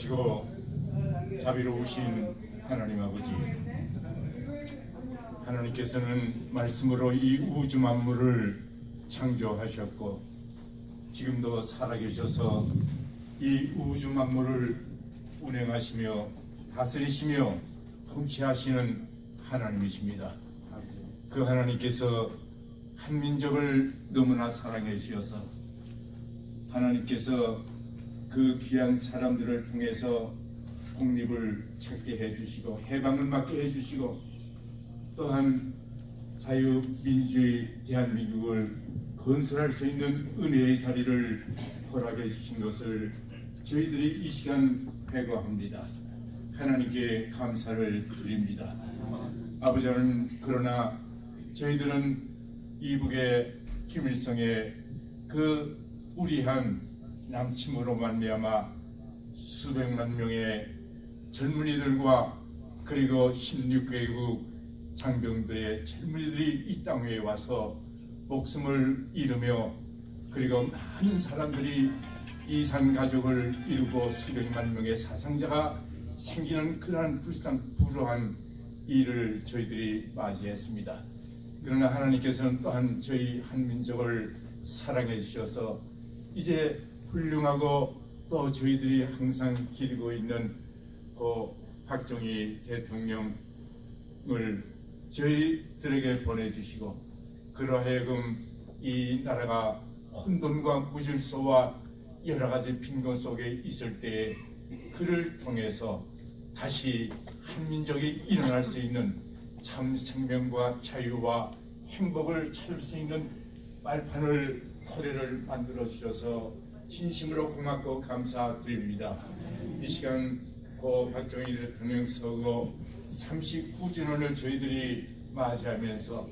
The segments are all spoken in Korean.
선하시고 자비로우신 하나님 아버지, 하나님께서는 말씀으로 이 우주 만물을 창조하셨고 지금도 살아계셔서 이 우주 만물을 운행하시며 다스리시며 통치하시는 하나님이십니다. 그 하나님께서 한 민족을 너무나 사랑해 주셔서 하나님께서 그 귀한 사람들을 통해서 독립을 찾게 해주시고 해방을 맞게 해주시고 또한 자유민주주의 대한민국을 건설할 수 있는 은혜의 자리를 허락해 주신 것을 저희들이 이 시간 회고합니다. 하나님께 감사를 드립니다. 아버지는 그러나 저희들은 이북의 김일성의 그 우리한 남침으로 말미암아 수백만 명의 젊은이들과 그리고 16개국 장병들의 젊은이들이 이 땅 위에 와서 목숨을 잃으며 그리고 많은 사람들이 이산 가족을 이루고 수백만 명의 사상자가 생기는 그러한 불우한 일을 저희들이 맞이했습니다. 그러나 하나님께서는 또한 저희 한민족을 사랑해 주셔서 이제 훌륭하고 또 저희들이 항상 기리고 있는 그 박정희 대통령을 저희들에게 보내주시고 그러하여금 이 나라가 혼돈과 무질서와 여러 가지 빈곤 속에 있을 때에 그를 통해서 다시 한민족이 일어날 수 있는 참 생명과 자유와 행복을 찾을 수 있는 말판을 토대를 만들어 주셔서 진심으로 고맙고 감사드립니다. 이 시간 고 박정희 대통령 서거 39주년을 저희들이 맞이하면서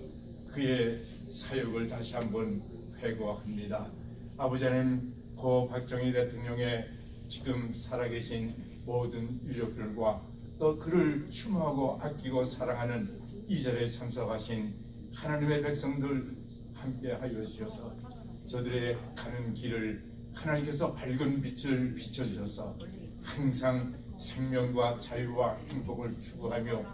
그의 사역을 다시 한번 회고합니다. 아버지 하나님, 고 박정희 대통령의 지금 살아계신 모든 유족들과 또 그를 추모하고 아끼고 사랑하는 이 자리에 참석하신 하나님의 백성들 함께 하여 주셔서 저들의 가는 길을 하나님께서 밝은 빛을 비춰주셔서 항상 생명과 자유와 행복을 추구하며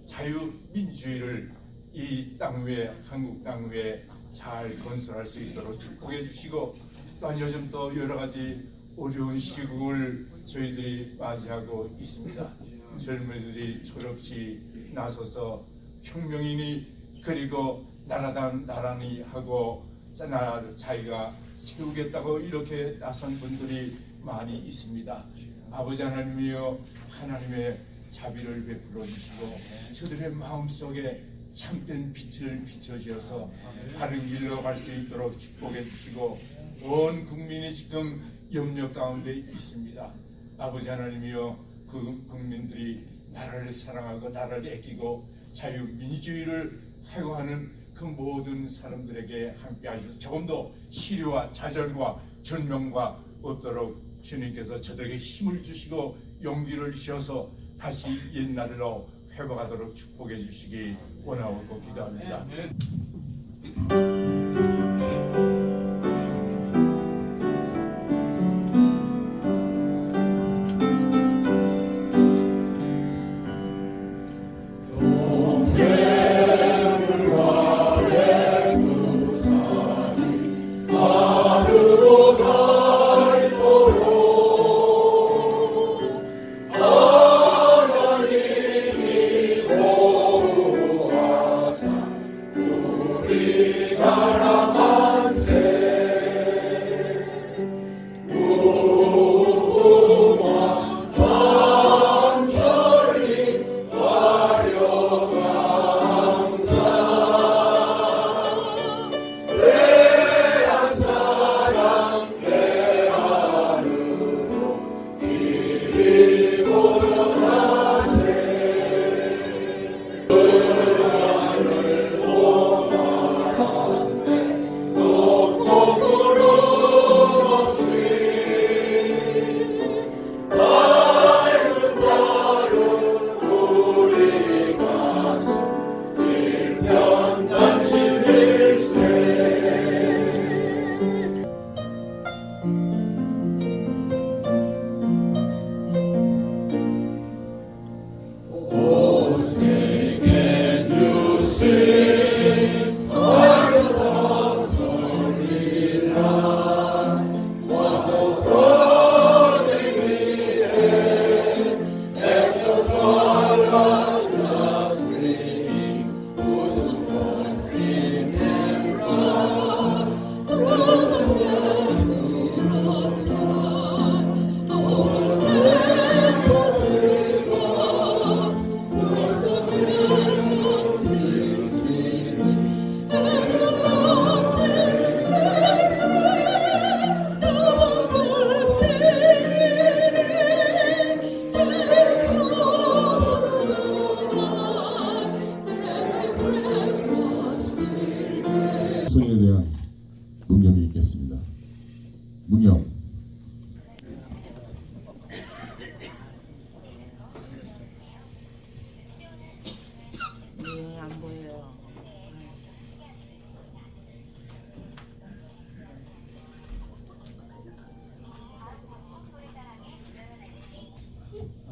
자유민주주의를 이 땅 위에 한국 땅 위에 잘 건설할 수 있도록 축복해 주시고 또한 요즘 또 여러 가지 어려운 시국을 저희들이 맞이하고 있습니다. 젊은이들이 철없이 나서서 혁명이니 그리고 나라당 나라니 하고 나라를 자기가 세우겠다고 이렇게 나선 분들이 많이 있습니다. 아버지 하나님이여 하나님의 자비를 베풀어 주시고 저들의 마음속에 참된 빛을 비춰주셔서 바른 길로 갈 수 있도록 축복해 주시고 온 국민이 지금 염려 가운데 있습니다. 아버지 하나님이여 그 국민들이 나라를 사랑하고 나라를 아끼고 자유민주주의를 회고하는 그 모든 사람들에게 함께 하셔서 조금 더 시류와 좌절과 절망과 없도록 주님께서 저들에게 힘을 주시고 용기를 주셔서 다시 옛날로 회복하도록 축복해 주시기 원하고 기도합니다. 우리나라 선에 대한 문경이 있겠습니다. 문경. 네, 안 보여요.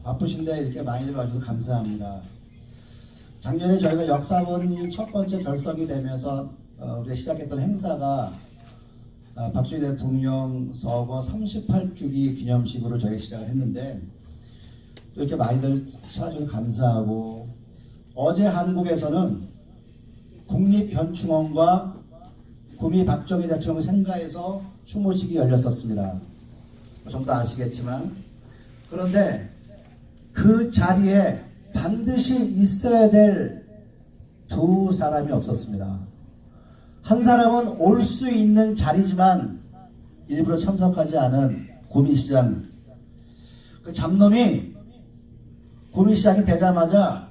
바쁘신데 이렇게 많이들 와주셔서 감사합니다. 작년에 저희가 역사본이 첫 번째 결성이 되면서 우리가 시작했던 행사가 박정희 대통령 서거 38주기 기념식으로 저희가 시작을 했는데 또 이렇게 많이들 찾아주셔서 감사하고, 어제 한국에서는 국립현충원과 구미 박정희 대통령 생가에서 추모식이 열렸었습니다. 좀 더 아시겠지만, 그런데 그 자리에 반드시 있어야 될 두 사람이 없었습니다. 한 사람은 올 수 있는 자리지만 일부러 참석하지 않은 구미시장. 그 잡놈이 구미시장이 되자마자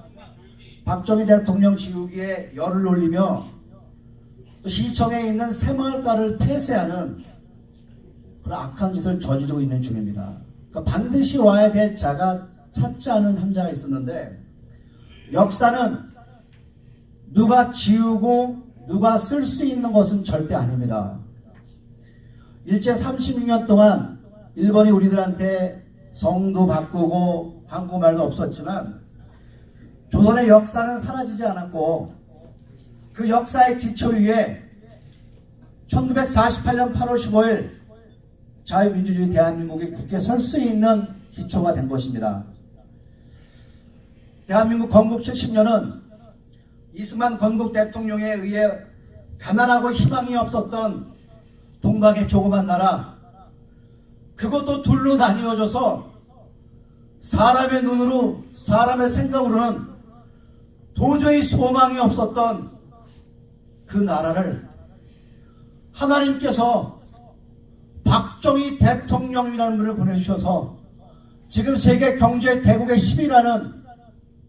박정희 대통령 지우기에 열을 올리며 또 시청에 있는 새마을가를 폐쇄하는 그런 악한 짓을 저지르고 있는 중입니다. 그러니까 반드시 와야 될 자가 찾지 않은 한 자가 있었는데, 역사는 누가 지우고 누가 쓸 수 있는 것은 절대 아닙니다. 일제 36년 동안 일본이 우리들한테 성도 바꾸고 한국말도 없었지만 조선의 역사는 사라지지 않았고, 그 역사의 기초 위에 1948년 8월 15일 자유민주주의 대한민국이 굳게 설 수 있는 기초가 된 것입니다. 대한민국 건국 70년은 이승만 건국 대통령에 의해 가난하고 희망이 없었던 동방의 조그만 나라, 그것도 둘로 나뉘어져서 사람의 눈으로, 사람의 생각으로는 도저히 소망이 없었던 그 나라를 하나님께서 박정희 대통령이라는 분을 보내주셔서 지금 세계 경제 대국의 10위라는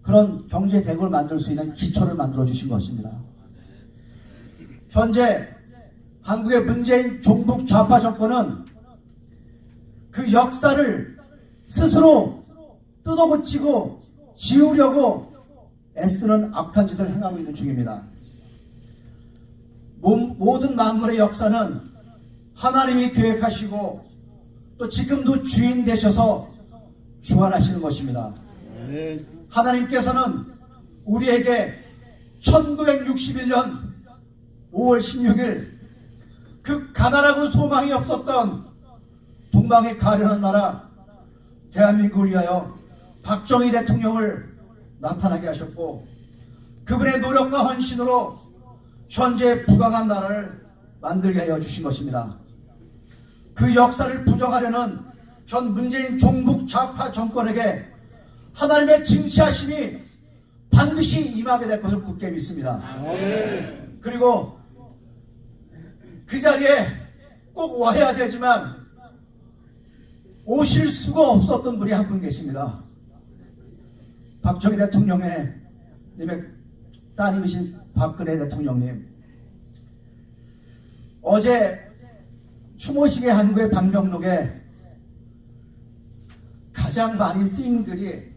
그런 경제 대국을 만들 수 있는 기초를 만들어 주신 것입니다. 현재 한국의 문재인 종북 좌파 정권은 그 역사를 스스로 뜯어고치고 지우려고 애쓰는 악한 짓을 행하고 있는 중입니다. 모든 만물의 역사는 하나님이 계획하시고 또 지금도 주인 되셔서 주관하시는 것입니다. 하나님께서는 우리에게 1961년 5월 16일 그 가난하고 소망이 없었던 동방의 가련한 나라 대한민국을 위하여 박정희 대통령을 나타나게 하셨고, 그분의 노력과 헌신으로 현재 부강한 나라를 만들게 하여 주신 것입니다. 그 역사를 부정하려는 현 문재인 종북 좌파 정권에게 하나님의 징치하심이 반드시 임하게 될 것을 굳게 믿습니다. 그리고 그 자리에 꼭 와야 되지만 오실 수가 없었던 분이 한 분 계십니다. 박정희 대통령의 따님이신 박근혜 대통령님. 어제 추모식의 한국의 방명록에 가장 많이 쓰인 글이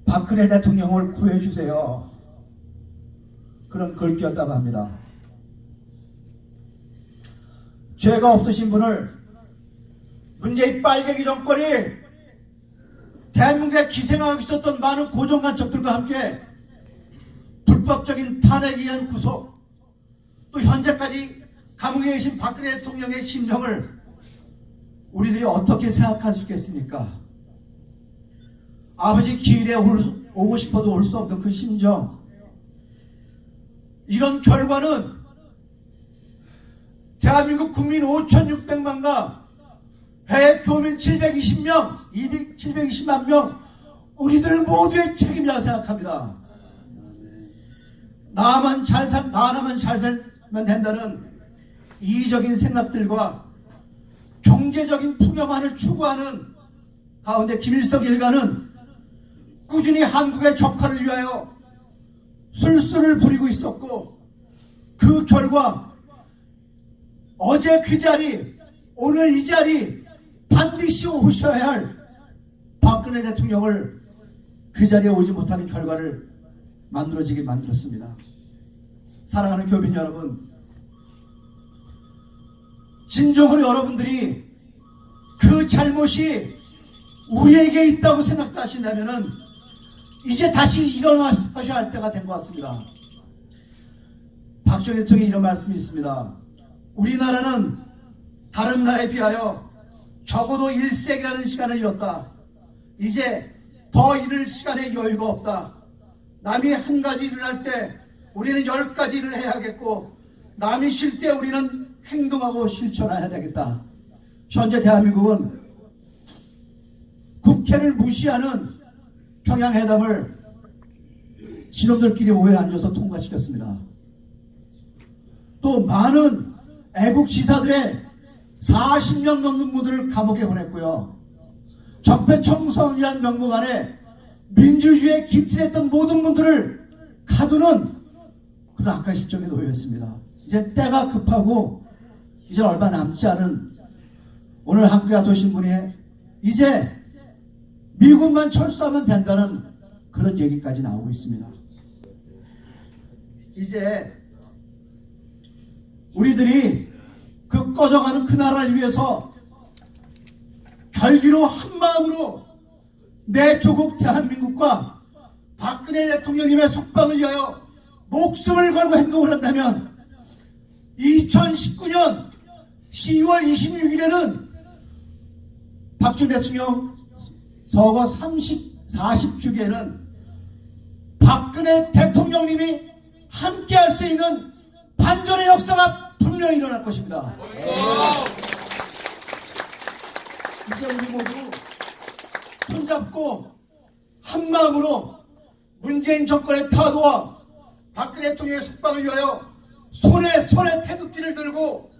박근혜 대통령을 구해주세요, 그런 글귀였다고 합니다. 죄가 없으신 분을 문재인 빨갱이 정권이 대한민국에 기생하고 있었던 많은 고정간첩들과 함께 불법적인 탄핵에 의한 구속, 또 현재까지 감옥에 계신 박근혜 대통령의 심정을 우리들이 어떻게 생각할 수 있겠습니까? 아버지 기일에 오고 싶어도 올 수 없는 그 심정, 이런 결과는 대한민국 국민 5,600만과 해외 교민 720명, 720만 명, 우리들 모두의 책임이라고 생각합니다. 나만 잘 살면 된다는 이기적인 생각들과 경제적인 풍요만을 추구하는 가운데 김일성 일가는 꾸준히 한국의 적화를 위하여 술수를 부리고 있었고, 그 결과 어제 그 자리, 오늘 이 자리 반드시 오셔야 할 박근혜 대통령을 그 자리에 오지 못하는 결과를 만들어지게 만들었습니다. 사랑하는 교민 여러분, 진정으로 여러분들이 그 잘못이 우리에게 있다고 생각하신다면은 이제 다시 일어나셔야 할 때가 된 것 같습니다. 박정희 대통령이 이런 말씀이 있습니다. 우리나라는 다른 나라에 비하여 적어도 1세기라는 시간을 잃었다. 이제 더 잃을 시간의 여유가 없다. 남이 한 가지 일을 할 때 우리는 10가지 일을 해야겠고, 남이 쉴 때 우리는 행동하고 실천해야 되겠다. 현재 대한민국은 국회를 무시하는 평양회담을 지놈들끼리 모여 앉아서 통과시켰습니다. 또 많은 애국 지사들의 40명 넘는 분들을 감옥에 보냈고요. 적폐청산이라는 명목 안에 민주주의에 기틀했던 모든 분들을 가두는 그런 악한 실정에 놓였습니다. 이제 때가 급하고 이제 얼마 남지 않은 오늘 한국에 와두신 분이 이제 미국만 철수하면 된다는 그런 얘기까지 나오고 있습니다. 이제 우리들이 그 꺼져가는 그 나라를 위해서 결기로 한마음으로 내 조국 대한민국과 박근혜 대통령님의 속방을 위하여 목숨을 걸고 행동을 한다면 2019년 10월 26일에는 박정희 대통령 서거 40주기에는 박근혜 대통령님이 함께할 수 있는 반전의 역사가 분명히 일어날 것입니다. 이제 우리 모두 손잡고 한마음으로 문재인 정권의 타도와 박근혜 대통령의 속박을 위하여 손에 태극기를 들고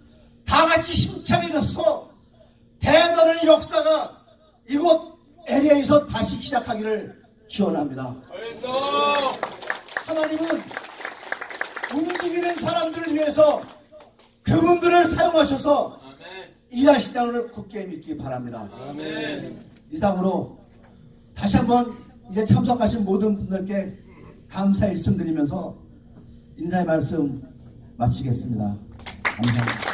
다같이 힘차게 일어서 대단한 역사가 이곳 LA에서 다시 시작하기를 기원합니다. 하나님은 움직이는 사람들을 위해서 그분들을 사용하셔서 일하신다는 굳게 믿기 바랍니다. 이상으로 다시 한번 이제 참석하신 모든 분들께 감사 말씀드리면서 인사의 말씀 마치겠습니다. 감사합니다.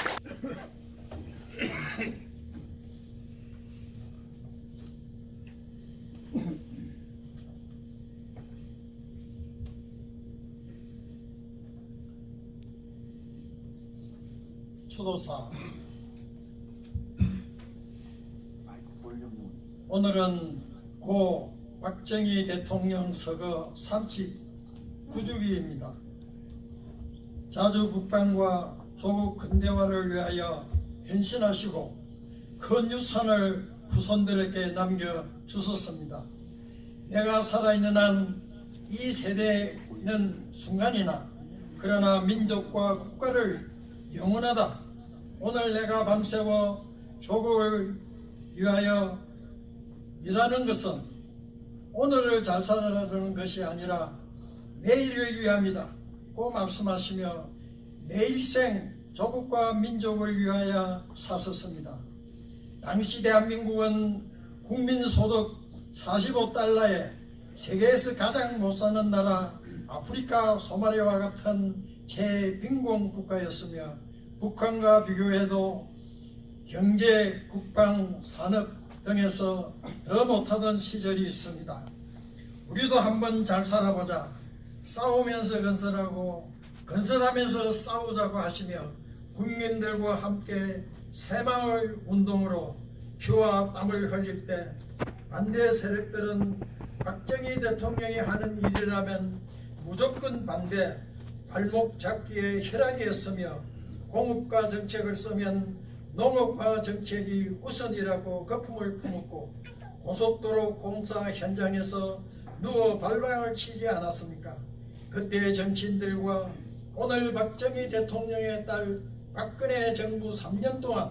추도사, 오늘은 고 박정희 대통령 서거 39주기입니다. 자주 국방과 조국 근대화를 위하여 헌신하시고 큰 유산을 후손들에게 남겨주셨습니다. 내가 살아있는 한 이 세대는 순간이나 그러나 민족과 국가를 영원하다. 오늘 내가 밤새워 조국을 위하여 일하는 것은 오늘을 잘 살아가는 것이 아니라 내일을 위함이다. 고 말씀하시며 내 일생 조국과 민족을 위하여 사셨습니다. 당시 대한민국은 국민소득 45달러에 세계에서 가장 못 사는 나라 아프리카 소마리아와 같은 최빈곤 국가였으며 북한과 비교해도 경제, 국방, 산업 등에서 더 못하던 시절이 있습니다. 우리도 한번 잘 살아보자. 싸우면서 건설하고 건설하면서 싸우자고 하시며 국민들과 함께 새마을 운동으로 피와 땀을 흘릴 때 반대 세력들은 박정희 대통령이 하는 일이라면 무조건 반대, 발목 잡기에 혈안이었으며 공업과 정책을 쓰면 농업과 정책이 우선이라고 거품을 품었고 고속도로 공사 현장에서 누워 발방을 치지 않았습니까? 그때의 정치인들과 오늘 박정희 대통령의 딸 박근혜 정부 3년 동안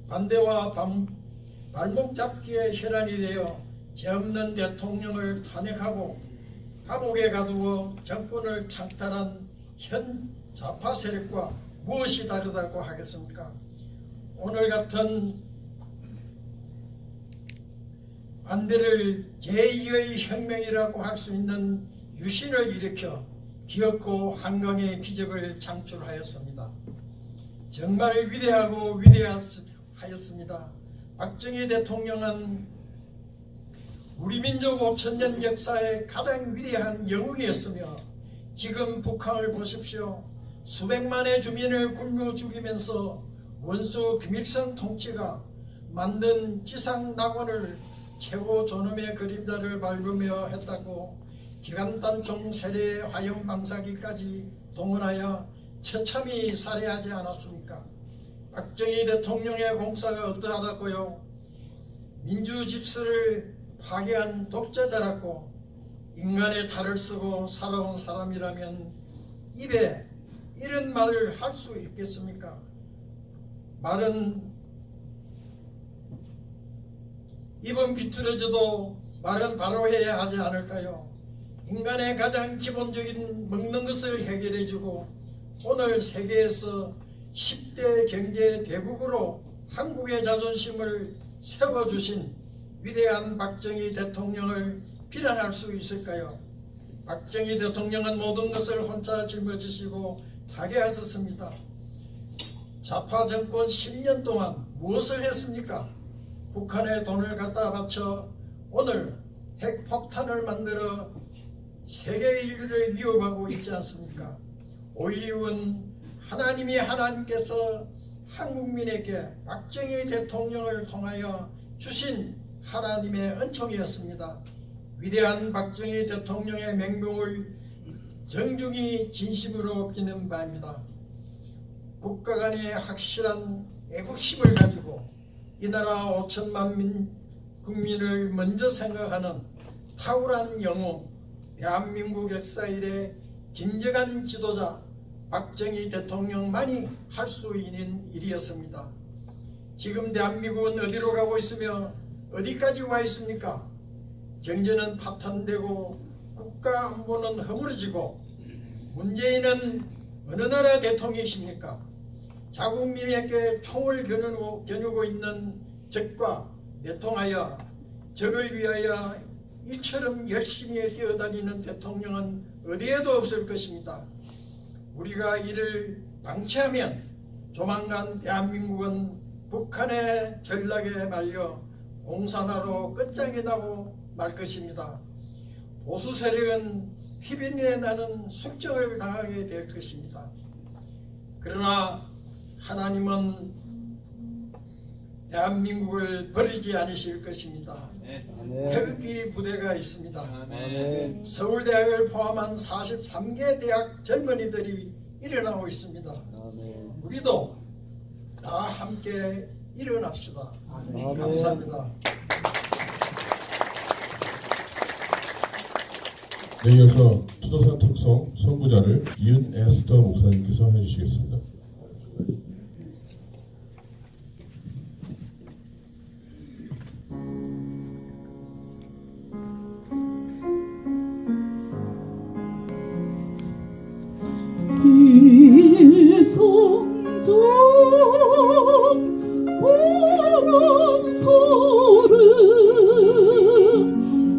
반대와 발목 잡기에 혈안이 되어 죄 없는 대통령을 탄핵하고 감옥에 가두어 정권을 창탈한 현 좌파 세력과 무엇이 다르다고 하겠습니까? 오늘 같은 반대를 제2의 혁명이라고 할 수 있는 유신을 일으켜 기었고 한강의 기적을 창출하였습니다. 정말 위대하고 위대하였습니다. 박정희 대통령은 우리 민족 5천년 역사의 가장 위대한 영웅이었으며 지금 북한을 보십시오. 수백만의 주민을 굶어 죽이면서 원수 김일성 통치가 만든 지상낙원을 최고 존엄의 그림자를 밟으며 했다고 기관단총 세례 화염 방사기까지 동원하여 처참히 살해하지 않았습니까? 박정희 대통령의 공사가 어떠하다고요? 민주질서를 파괴한 독재자라고 인간의 탈을 쓰고 살아온 사람이라면 입에 이런 말을 할 수 있겠습니까? 말은 입은 비틀어져도 말은 바로 해야 하지 않을까요? 인간의 가장 기본적인 먹는 것을 해결해주고 오늘 세계에서 10대 경제 대국으로 한국의 자존심을 세워주신 위대한 박정희 대통령을 비난할 수 있을까요? 박정희 대통령은 모든 것을 혼자 짊어지시고 타개하셨습니다. 좌파 정권 10년 동안 무엇을 했습니까? 북한에 돈을 갖다 바쳐 오늘 핵폭탄을 만들어 세계 인류를 위협하고 있지 않습니까? 오이유은 하나님께서 한국민에게 박정희 대통령을 통하여 주신 하나님의 은총이었습니다. 위대한 박정희 대통령의 맹명을 정중히 진심으로 비는 바입니다. 국가 간의 확실한 애국심을 가지고 이 나라 5천만 국민을 먼저 생각하는 탁월한 영웅, 대한민국 역사 이래 진정한 지도자 박정희 대통령만이 할 수 있는 일이었습니다. 지금 대한민국은 어디로 가고 있으며 어디까지 와 있습니까? 경제는 파탄되고 국가 안보는 허물어지고 문재인은 어느 나라 대통령이십니까? 자국민에게 총을 겨누고 있는 적과 내통하여 적을 위하여 이처럼 열심히 뛰어다니는 대통령은 어디에도 없을 것입니다. 우리가 이를 방치하면 조만간 대한민국은 북한의 전략에 말려 공산화로 끝장이 나고 말 것입니다. 보수 세력은 휘빈에 나는 숙청을 당하게 될 것입니다. 그러나 하나님은 대한민국을 버리지 않으실 것입니다. 태극기 부대가 있습니다. 아멘. 서울대학을 포함한 43개 대학 젊은이들이 일어나고 있습니다. 우리도 다 함께 일어납시다. 감사합니다. 네, 이어서 추도사 특송 선구자를 이은 에스더 목사님께서 해주시겠습니다. 일성전 푸른 소름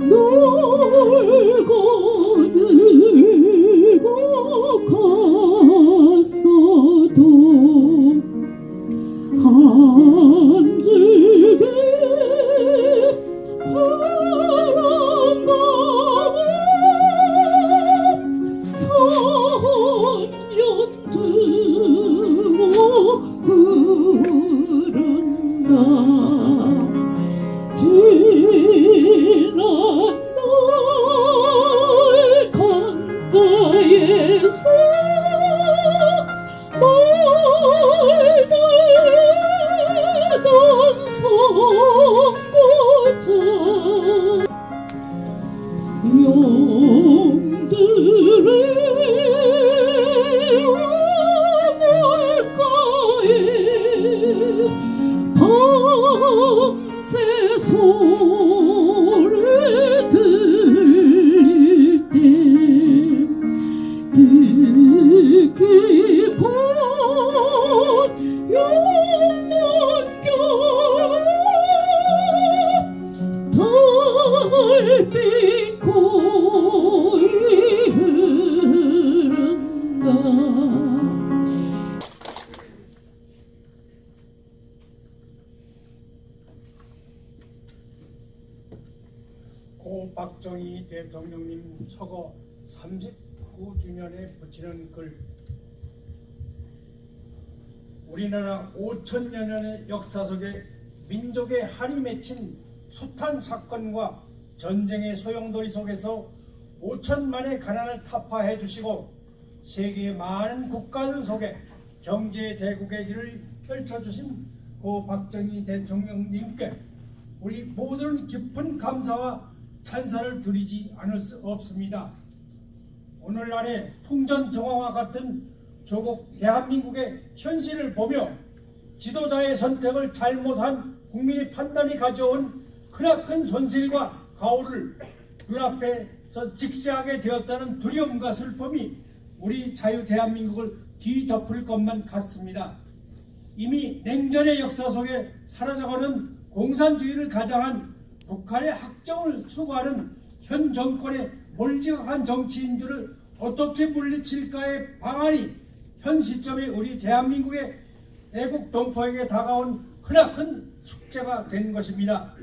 놀고 들고 갔어도 한 줄기 파란 가면 흐른다. 지난 날 강가에서 멀다던 선고자 용들의 어물가에 밤새 소리 들릴 때 깊은 용문교 달빛 고이 흐른다. 고 박정희 대통령님 서거 39주년에 붙이는 글. 우리나라 5천여 년의 역사 속에 민족의 한이 맺힌 숱한 사건과 전쟁의 소용돌이 속에서 5천만의 가난을 타파해 주시고 세계의 많은 국가들 속에 경제 대국의 길을 펼쳐주신 고 박정희 대통령님께 우리 모두는 깊은 감사와 찬사를 드리지 않을 수 없습니다. 오늘날의 풍전등화와 같은 조국 대한민국의 현실을 보며 지도자의 선택을 잘못한 국민의 판단이 가져온 크나큰 손실과 가오를 눈앞에서 직시하게 되었다는 두려움과 슬픔이 우리 자유 대한민국을 뒤덮을 것만 같습니다. 이미 냉전의 역사 속에 사라져가는 공산주의를 가장한 북한의 학정을 추구하는 현 정권의 몰지각한 정치인들을 어떻게 물리칠까의 방안이 현 시점에 우리 대한민국의 애국 동포에게 다가온 크나큰 숙제가 된 것입니다.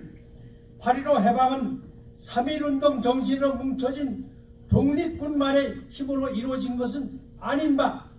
8.15 해방은 3.1운동 정신으로 뭉쳐진 독립군만의 힘으로 이루어진 것은 아닌 바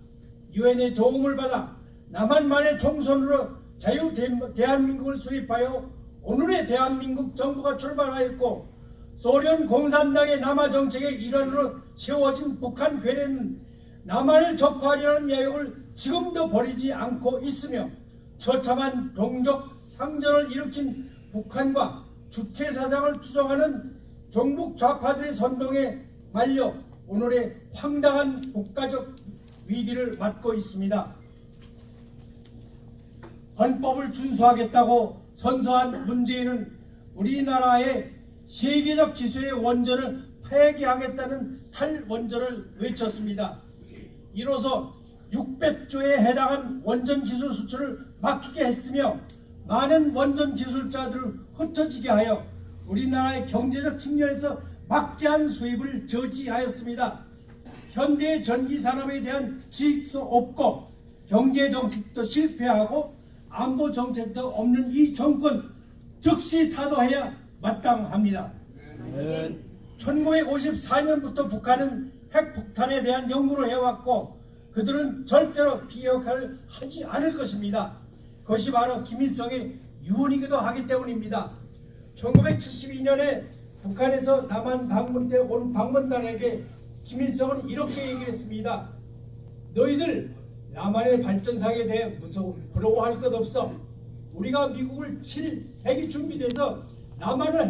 유엔의 도움을 받아 남한만의 총선으로 자유 대한민국을 수립하여 오늘의 대한민국 정부가 출발하였고 소련 공산당의 남하 정책의 일환으로 세워진 북한 괴뢰는 남한을 적화하려는 야욕을 지금도 버리지 않고 있으며 처참한 동족 상전을 일으킨 북한과 주체 사상을 투정하는 종북 좌파들의 선동에 말려 오늘의 황당한 국가적 위기를 맞고 있습니다. 헌법을 준수하겠다고 선서한 문재인은 우리나라의 세계적 기술의 원전을 폐기하겠다는 탈원전을 외쳤습니다. 이로써 600조에 해당한 원전 기술 수출을 막히게 했으며 많은 원전 기술자들을 흩어지게 하여 우리나라의 경제적 측면에서 막대한 수입을 저지하였습니다. 현대의 전기 산업에 대한 지식도 없고 경제 정책도 실패하고 안보 정책도 없는 이 정권 즉시 타도해야 마땅합니다. 1954년부터 북한은 핵폭탄에 대한 연구를 해왔고 그들은 절대로 비핵화를 하지 않을 것입니다. 그것이 바로 김일성의 유언이기도 하기 때문입니다. 1972년에 북한에서 남한 방문 때 온 방문단에게 김일성은 이렇게 얘기를 했습니다. 너희들 남한의 발전상에 대해 부러워할 것 없어. 우리가 미국을 칠 핵이 준비돼서 남한을